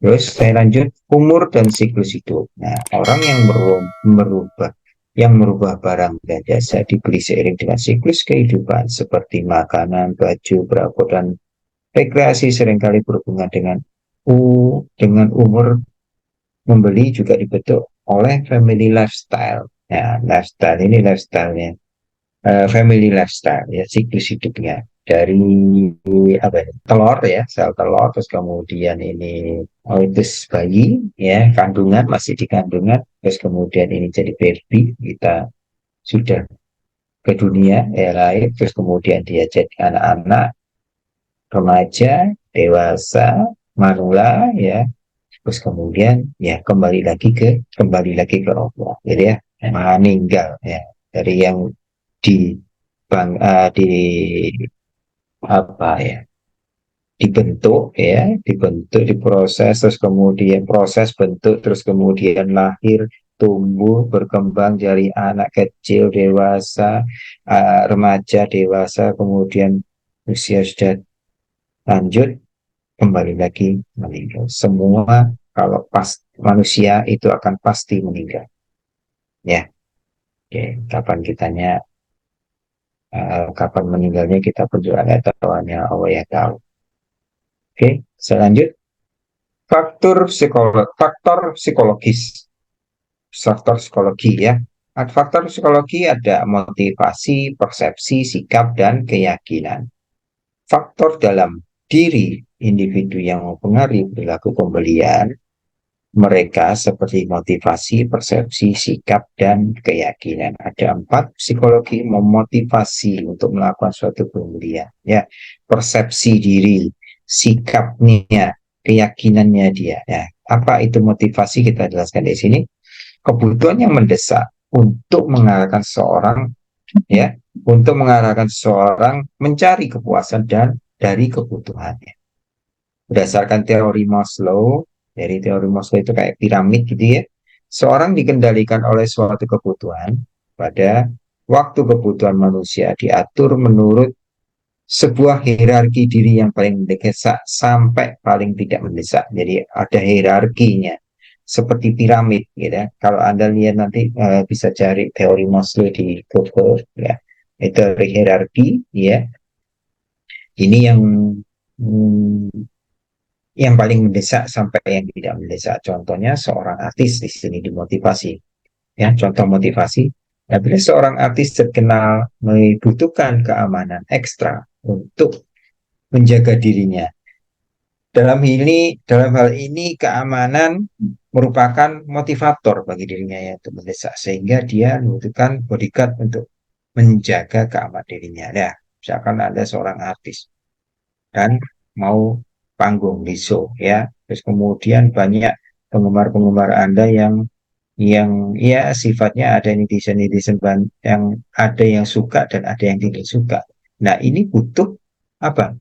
Terus saya lanjut, umur dan siklus hidup. Nah, orang yang merubah barang dan jasa dibeli seiring dengan siklus kehidupan seperti makanan, baju, perabot, dan rekreasi seringkali berhubungan dengan umur membeli juga dibentuk oleh family lifestyle. Ya, lifestyle ini lifestyle-nya family lifestyle ya, siklus hidupnya dari apa ya, telur ya, sel telur, terus kemudian ini itu bayi ya, kandungan, masih di kandungan, terus kemudian ini jadi baby, kita sudah ke dunia ya, lahir, terus kemudian dia jadi anak-anak, remaja, dewasa, manula ya, terus kemudian ya kembali lagi ke Allah gitu ya, meninggal ya, dari yang di di apa ya, dibentuk, diproses, terus kemudian proses bentuk, terus kemudian lahir, tumbuh, berkembang dari anak kecil, dewasa, remaja, dewasa, kemudian usia sudah lanjut, kembali lagi meninggal. Semua kalau pas manusia itu akan pasti meninggal. Ya, oke. Kapan meninggalnya kita pun juga nggak tahu, hanya Allah yang tahu. Oke, selanjut. Faktor psikologis. Faktor psikologi ya. Faktor psikologi ada motivasi, persepsi, sikap, dan keyakinan. Faktor dalam diri individu yang mempengaruhi perilaku pembelian mereka seperti motivasi, persepsi, sikap, dan keyakinan. Ada 4 psikologi memotivasi untuk melakukan suatu pembelian. Ya, persepsi diri, sikapnya, keyakinannya dia. Ya, apa itu motivasi, kita jelaskan di sini. Kebutuhan yang mendesak untuk mengarahkan seorang ya, untuk mengarahkan seorang mencari kepuasan dan dari kebutuhannya. Berdasarkan teori Maslow, dari teori Maslow itu kayak piramid gitu ya. Seorang dikendalikan oleh suatu kebutuhan, pada waktu kebutuhan manusia diatur menurut sebuah hierarki diri yang paling mendesak sampai paling tidak mendesak. Jadi ada hierarkinya seperti piramid gitu ya. Kalau Anda lihat nanti bisa cari teori Maslow di Google ya. Itu hierarki ya. Ini hmm, yang paling mendesak sampai yang tidak mendesak. Contohnya seorang artis di sini dimotivasi. Ya, contoh motivasi. Nah, bila seorang artis terkenal membutuhkan keamanan ekstra untuk menjaga dirinya. Dalam hal ini keamanan merupakan motivator bagi dirinya ya, untuk mendesak, sehingga dia membutuhkan bodyguard untuk menjaga keamanan dirinya. Ya, misalkan ada seorang artis dan mau panggung di show ya, terus kemudian banyak penggemar-penggemar Anda yang ya sifatnya ada netizen-netizen yang ada yang suka dan ada yang tidak suka. Nah, ini butuh apa?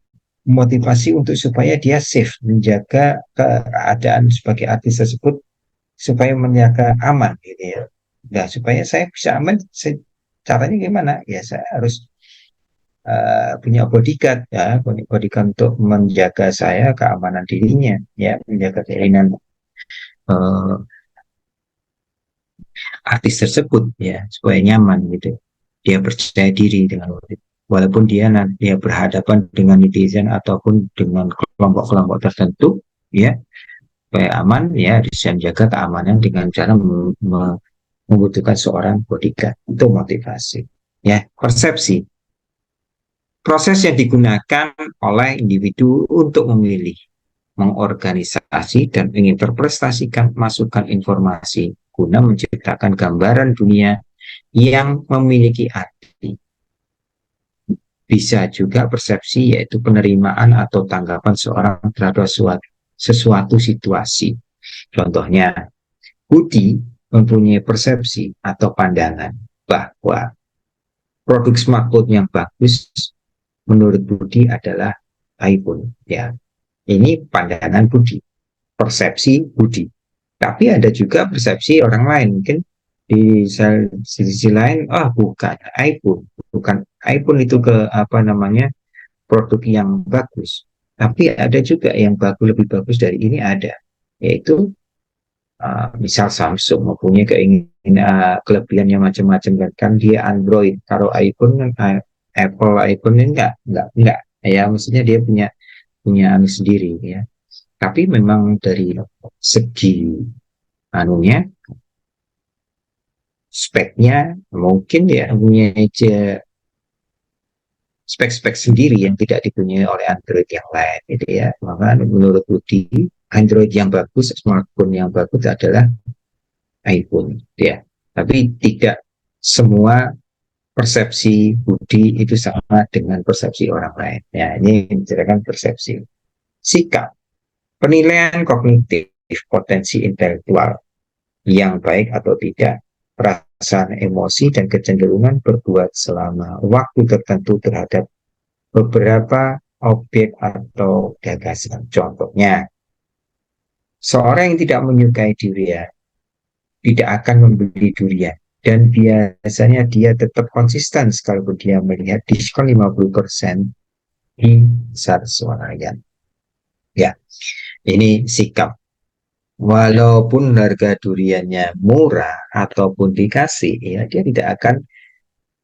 Motivasi untuk supaya dia safe, menjaga keadaan sebagai artis tersebut, supaya menjaga aman gitu ya. Nah, supaya saya bisa aman, caranya gimana? Ya saya harus punya bodyguard ya, bodyguard untuk menjaga saya keamanan dirinya ya, menjaga keamanan uh, artis tersebut ya, supaya nyaman gitu, dia percaya diri dengan walaupun dia berhadapan dengan netizen ataupun dengan kelompok-kelompok tertentu ya, supaya aman ya, bisa menjaga keamanan dengan cara membutuhkan seorang bodyguard. Itu motivasi ya. Persepsi, proses yang digunakan oleh individu untuk memilih, mengorganisasi, dan menginterpretasikan masukan informasi guna menciptakan gambaran dunia yang memiliki arti. Bisa juga persepsi, yaitu penerimaan atau tanggapan seorang terhadap sesuatu situasi. Contohnya, Budi mempunyai persepsi atau pandangan bahwa produk smartphone yang bagus menurut Budi adalah iPhone. Ya, ini pandangan Budi, persepsi Budi. Tapi ada juga persepsi orang lain, mungkin di sisi lain, bukan iPhone itu ke apa namanya, produk yang bagus. Tapi ada juga yang bagus, lebih bagus dari ini ada. yaitu misal Samsung mempunyai kelebihan yang macam-macam kan dia Android, kalau iPhone Apple iPhone ini enggak ya, maksudnya dia punya punya anu sendiri ya. Tapi memang dari segi anunya, speknya mungkin ya punya spek-spek sendiri yang tidak dipunyai oleh Android yang lain gitu ya. Maka menurut Budi, Android yang bagus, smartphone yang bagus adalah iPhone ya. Tapi tidak semua persepsi Budi itu sama dengan persepsi orang lain. Ya, ini menceritakan persepsi. Sikap, penilaian kognitif, potensi intelektual yang baik atau tidak, perasaan emosi dan kecenderungan berbuat selama waktu tertentu terhadap beberapa objek atau gagasan. Contohnya, seorang yang tidak menyukai durian tidak akan membeli durian. Dan biasanya dia tetap konsisten sekalipun dia melihat diskon 50% di besar swalayan. Ya, ini sikap. Walaupun harga duriannya murah ataupun dikasih, ya dia tidak akan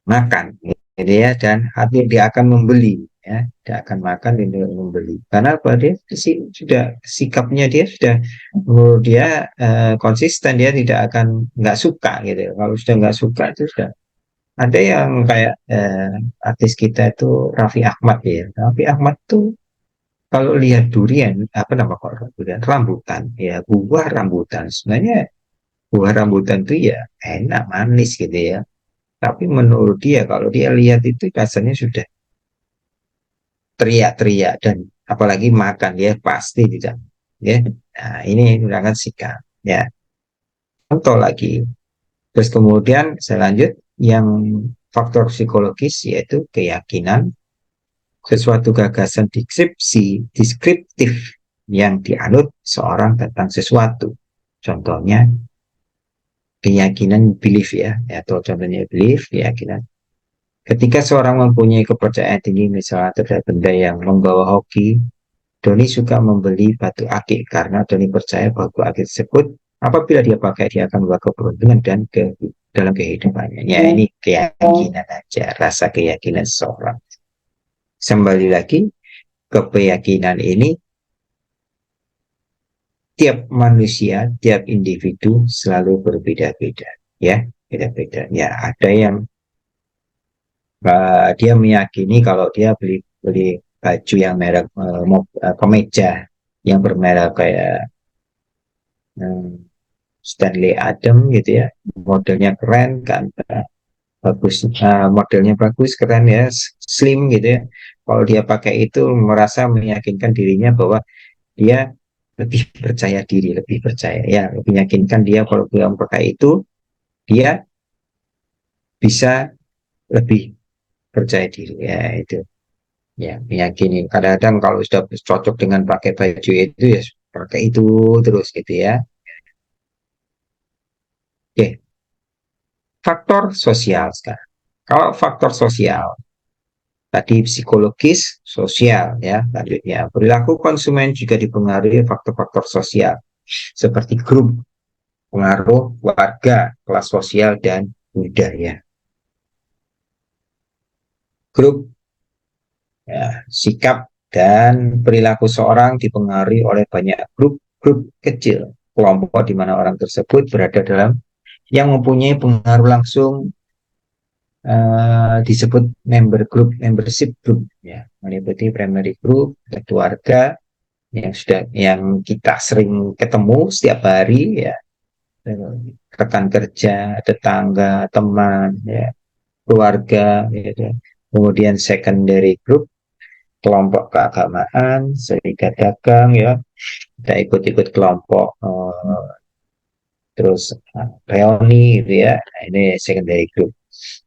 makan, gitu ya, dan hampir dia akan membeli, ya, dia akan makan dan dia membeli. Karena apa? Dia sudah sikapnya dia sudah menurut dia konsisten, dia tidak akan nggak suka gitu. Kalau sudah nggak suka itu sudah. Ada yang kayak artis kita itu Raffi Ahmad ya. Raffi Ahmad tuh kalau lihat durian, apa nama kok durian? Rambutan, ya buah rambutan. Sebenarnya buah rambutan itu ya enak, manis gitu ya. Tapi menurut dia, kalau dia lihat itu rasanya sudah teriak-teriak dan apalagi makan dia pasti tidak. Ya, nah, ini merupakan sikap. Ya, contoh lagi. Terus kemudian saya lanjut yang faktor psikologis yaitu keyakinan sesuatu gagasan deskriptif yang dianut seorang tentang sesuatu. Contohnya keyakinan belief ya, atau contohnya belief, keyakinan. Ketika seorang mempunyai kepercayaan tinggi misalnya terhadap benda yang membawa hoki, Doni suka membeli batu akik karena Doni percaya bahwa batu akik tersebut apabila dia pakai dia akan membawa keberuntungan dan dalam kehidupannya. Ya ini keyakinan aja, rasa keyakinan seorang. Kembali lagi ke keyakinan ini, tiap manusia, tiap individu selalu berbeda-beda, ya, beda-beda. Ya, ada yang dia meyakini kalau dia beli beli baju yang merek kemeja yang bermerek kayak Stanley Adam gitu ya, modelnya keren kan, bagus, modelnya bagus, keren ya, slim gitu ya. Kalau dia pakai itu merasa meyakinkan dirinya bahwa dia lebih percaya diri, lebih percaya ya, lebih meyakinkan dia kalau dia pakai itu dia bisa lebih percaya diri ya, itu ya meyakini. Kadang-kadang kalau sudah cocok dengan pakai baju itu ya pakai itu terus gitu ya. Oke, faktor sosial sekarang. Kalau faktor sosial tadi psikologis, sosial ya, lanjutnya perilaku konsumen juga dipengaruhi faktor-faktor sosial seperti grup, pengaruh warga, kelas sosial dan budaya. Grup, ya, sikap dan perilaku seorang dipengaruhi oleh banyak grup-grup kecil, kelompok di mana orang tersebut berada dalam yang mempunyai pengaruh langsung, disebut membership group ya, meliputi primary group, keluarga yang kita sering ketemu setiap hari ya, rekan kerja, tetangga, teman ya, keluarga ya. Kemudian secondary group, kelompok keagamaan, serikat dagang ya, kita ikut-ikut kelompok terus reuni gitu ya. Nah, ini secondary group.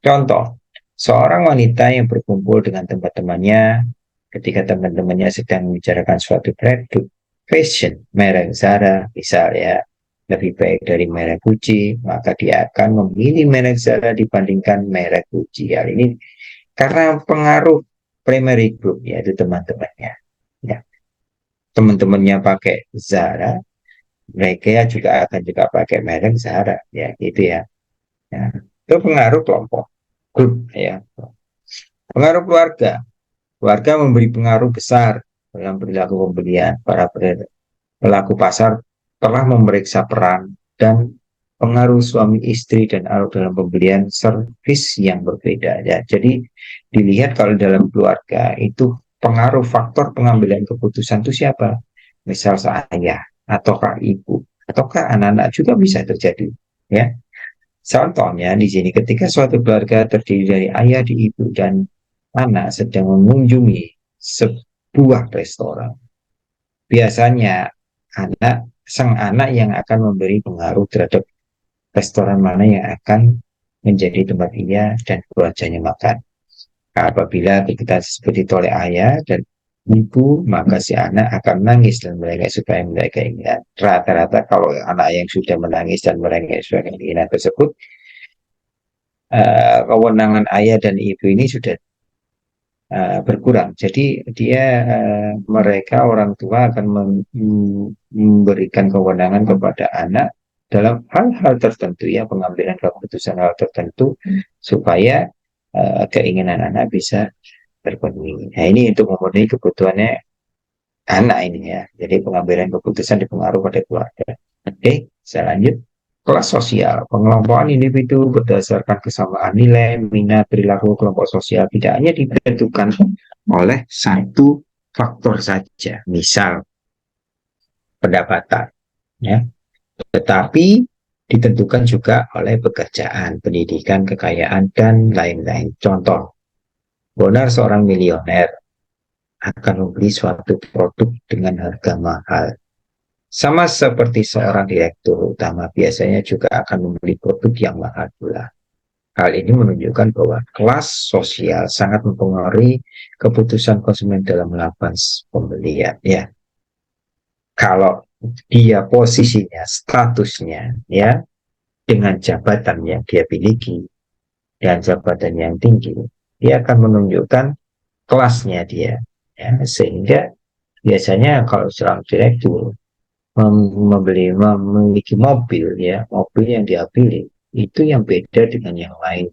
Contoh, seorang wanita yang berkumpul dengan teman-temannya ketika teman-temannya sedang membicarakan suatu produk fashion merek Zara misalnya lebih baik dari merek Gucci, maka dia akan memilih merek Zara dibandingkan merek Gucci. Hal ini karena pengaruh primary group yaitu teman-temannya. Ya, teman-temannya pakai Zara, mereka juga akan juga pakai merek Zara, ya gitu ya. Ya, itu pengaruh kelompok, grup ya. Pengaruh keluarga, keluarga memberi pengaruh besar dalam perilaku pembelian. Para pelaku pasar telah memeriksa peran dan pengaruh suami istri dan anak dalam pembelian servis yang berbeda ya. Jadi dilihat kalau dalam keluarga itu pengaruh faktor pengambilan keputusan itu siapa? Misal saya ataukah ibu ataukah anak-anak juga bisa terjadi ya. Contohnya di sini ketika suatu keluarga terdiri dari ayah, ibu dan anak sedang mengunjungi sebuah restoran, biasanya sang anak yang akan memberi pengaruh terhadap restoran mana yang akan menjadi tempat ia dan keluarganya makan. Apabila kita seperti itu oleh ayah dan ibu, maka si anak akan menangis dan mereka supaya mereka ingat. Rata-rata kalau anak yang sudah menangis dan mereka supaya keinginan tersebut, kewenangan ayah dan ibu ini sudah berkurang. Jadi mereka orang tua akan memberikan kewenangan kepada anak dalam hal-hal tertentu ya, pengambilan keputusan hal tertentu supaya keinginan anak bisa terpenuhi. Nah ini untuk memenuhi kebutuhannya anak ini ya. Jadi pengambilan keputusan dipengaruhi pada keluarga. Oke, saya lanjut. Kelas sosial, pengelompokan individu berdasarkan kesamaan nilai, minat, perilaku kelompok sosial tidak hanya ditentukan oleh satu faktor saja, misal pendapatan, ya, tetapi ditentukan juga oleh pekerjaan, pendidikan, kekayaan, dan lain-lain. Contoh, Bonar seorang milioner akan membeli suatu produk dengan harga mahal. Sama seperti seorang direktur utama biasanya juga akan membeli produk yang mahal pula. Hal ini menunjukkan bahwa kelas sosial sangat mempengaruhi keputusan konsumen dalam melakukan pembelian. Ya, kalau dia posisinya, statusnya, ya, dengan jabatan yang dia miliki dan jabatan yang tinggi, dia akan menunjukkan kelasnya dia. Ya, sehingga biasanya kalau seorang direktur memiliki mobil ya, mobil yang dia pilih itu yang beda dengan yang lain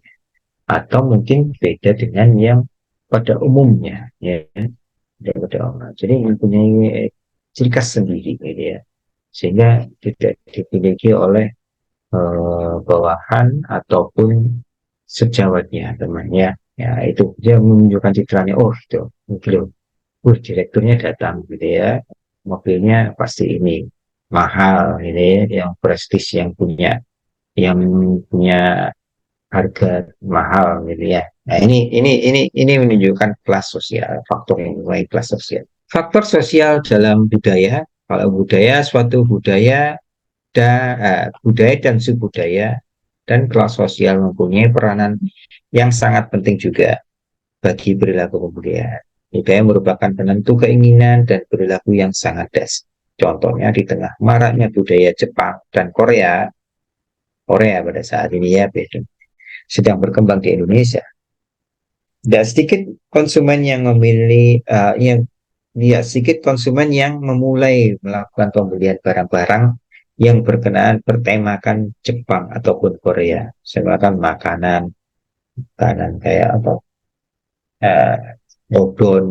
atau mungkin beda dengan yang pada umumnya ya, pada umumnya. Jadi mempunyai ciri khas sendiri gitu ya, sehingga tidak dimiliki oleh bawahan ataupun sejawatnya temannya ya. Itu dia menunjukkan citranya, oh itu mungkin direkturnya datang gitu ya, mobilnya pasti ini mahal ini yang prestis yang punya harga mahal gitu ya. Nah ini menunjukkan kelas sosial, faktor yang menilai kelas sosial. Faktor sosial dalam budaya, kalau budaya suatu budaya dan subbudaya dan kelas sosial mempunyai peranan yang sangat penting juga bagi perilaku kebudayaan. Budaya merupakan penentu keinginan dan perilaku yang sangat dasar. Contohnya di tengah maraknya budaya Jepang dan Korea pada saat ini ya sedang berkembang di Indonesia. Tidak sedikit konsumen yang memilih sedikit konsumen yang memulai melakukan pembelian barang-barang yang berkenaan bertemakan Jepang ataupun Korea. Misalkan makanan kayak apa,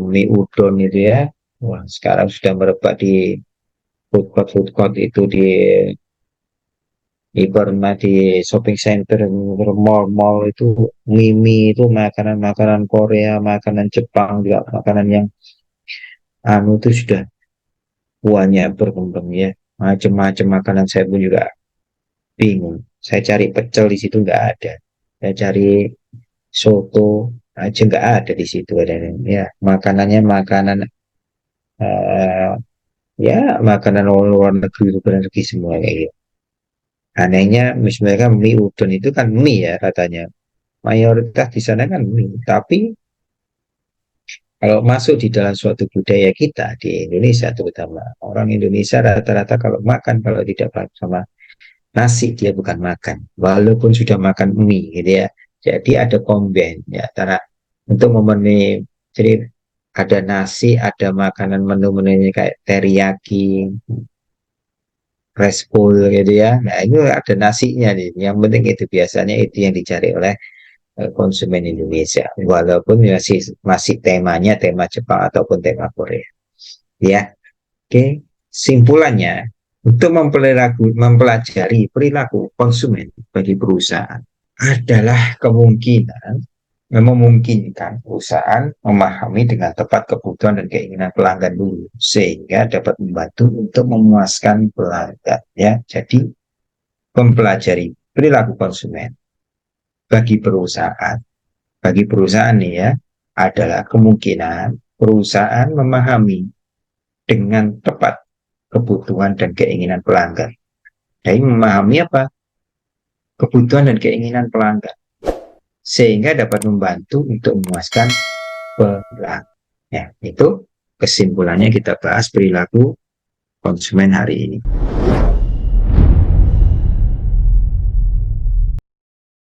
mie udon itu ya. Wah, sekarang sudah merebak di food court itu di shopping center, mall-mall itu mie itu makanan-makanan Korea, makanan Jepang juga makanan yang itu sudah banyak berkembang ya. Macam-macam makanan saya pun juga bingung. Saya cari pecel di situ nggak ada. Saya cari soto aja nggak ada di situ ada ya makanannya makanan uh, ya makanan luar negeri luar negeri semua kayak gitu. Anehnya mereka mie udon itu kan mie ya katanya mayoritas di sana kan mie, tapi kalau masuk di dalam suatu budaya kita di Indonesia terutama orang Indonesia rata-rata kalau tidak sama nasi dia bukan makan walaupun sudah makan mie gitu ya. Jadi ada combine ya antara untuk memenuhi, jadi ada nasi, ada makanan menu-menunya kayak teriyaki, respol gitu ya. Nah, itu ada nasinya nih. Yang penting itu biasanya itu yang dicari oleh konsumen Indonesia. Walaupun masih temanya tema Jepang ataupun tema Korea. Ya, oke. Simpulannya, untuk mempelajari perilaku konsumen bagi perusahaan adalah memungkinkan perusahaan memahami dengan tepat kebutuhan dan keinginan pelanggan dulu sehingga dapat membantu untuk memuaskan pelanggan ya. Jadi mempelajari perilaku konsumen bagi perusahaan nih ya adalah kemungkinan perusahaan memahami dengan tepat kebutuhan dan keinginan pelanggan. Jadi memahami apa? Kebutuhan dan keinginan pelanggan sehingga dapat membantu untuk memuaskan pelanggan. Ya, itu kesimpulannya kita bahas perilaku konsumen hari ini.